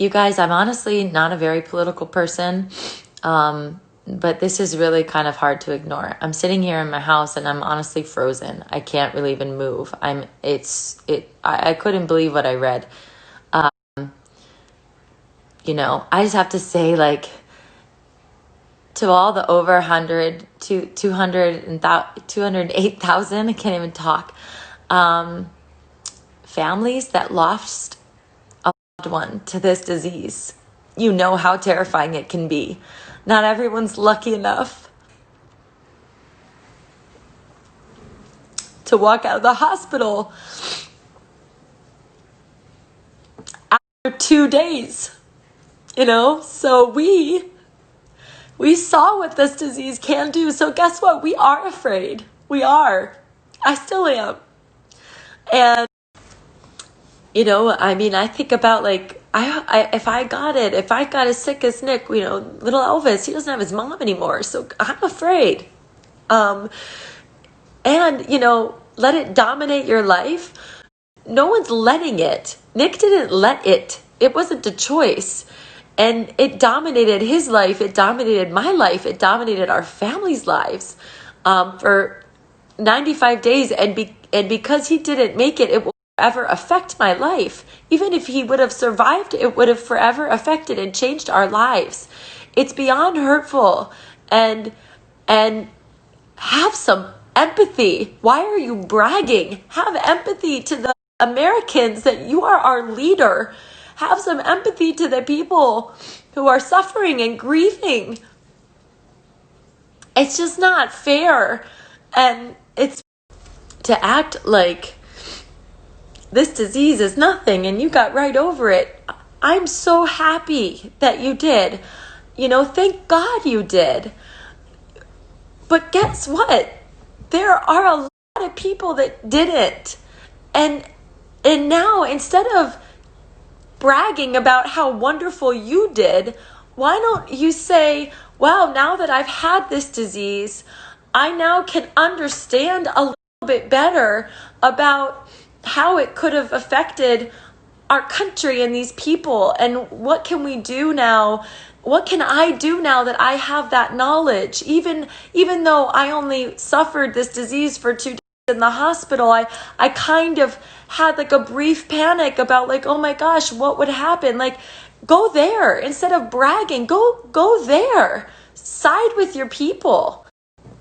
You guys, I'm honestly not a very political person, but this is really kind of hard to ignore. I'm sitting here in my house and I'm honestly frozen. I can't really even move. I couldn't believe what I read. I just have to say, like, to all the over 100 to 208,000, I can't even talk, families that lost a loved one to this disease. You know how terrifying it can be. Not everyone's lucky enough to walk out of the hospital after 2 days, so we saw what this disease can do. So guess what? We are afraid. We are. I still am. And, I think about, like, if I got as sick as Nick, little Elvis, he doesn't have his mom anymore. So I'm afraid. And, let it dominate your life. No one's letting it. Nick didn't let it. It wasn't a choice. And it dominated his life. It dominated my life. It dominated our family's lives for 95 days. And because he didn't make it, it will forever affect my life. Even if he would have survived, it would have forever affected and changed our lives. It's beyond hurtful. And have some empathy. Why are you bragging? Have empathy to the Americans that you are our leader. Have some empathy to the people who are suffering and grieving. It's just not fair. And it's to act like this disease is nothing and you got right over it. I'm so happy that you did. Thank God you did. But guess what? There are a lot of people that didn't. And now, instead of bragging about how wonderful you did, why don't you say, wow, now that I've had this disease, I now can understand a little bit better about how it could have affected our country and these people, and what can we do now? What can I do now that I have that knowledge? Even though I only suffered this disease for 2 days in the hospital, I kind of had like a brief panic about, like, oh my gosh, what would happen? Like, go there instead of bragging. Go there. Side with your people.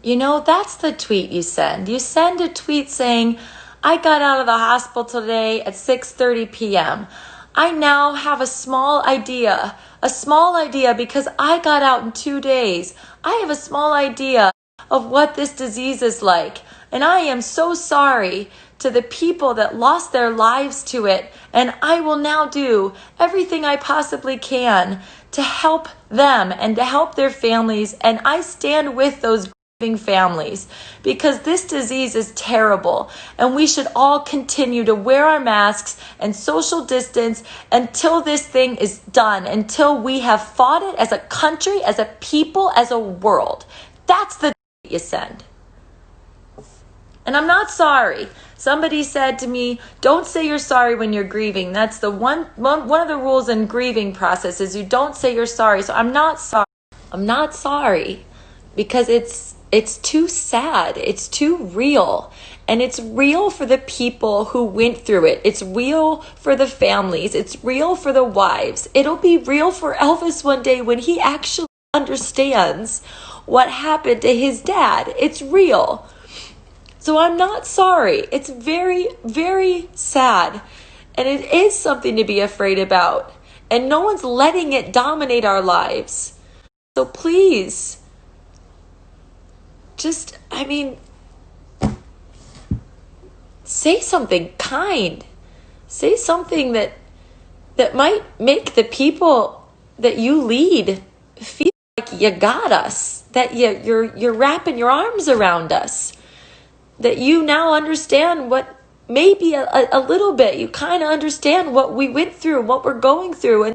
That's the tweet you send. You send a tweet saying, I got out of the hospital today at 6:30 p.m. I now have a small idea because I got out in 2 days. I have a small idea of what this disease is like. And I am so sorry to the people that lost their lives to it. And I will now do everything I possibly can to help them and to help their families. And I stand with those grieving families because this disease is terrible. And we should all continue to wear our masks and social distance until this thing is done, until we have fought it as a country, as a people, as a world. That's the you send. And I'm not sorry. Somebody said to me, don't say you're sorry when you're grieving. That's the one of the rules in grieving process is you don't say you're sorry. So I'm not sorry. I'm not sorry because it's too sad. It's too real. And it's real for the people who went through it. It's real for the families. It's real for the wives. It'll be real for Elvis one day when he actually understands what happened to his dad. It's real. So I'm not sorry. It's very, very sad. And it is something to be afraid about. And no one's letting it dominate our lives. So please, say something kind. Say something that might make the people that you lead feel like you got us, that you're wrapping your arms around us. That you now understand what, maybe a little bit, you kind of understand what we went through, what we're going through. And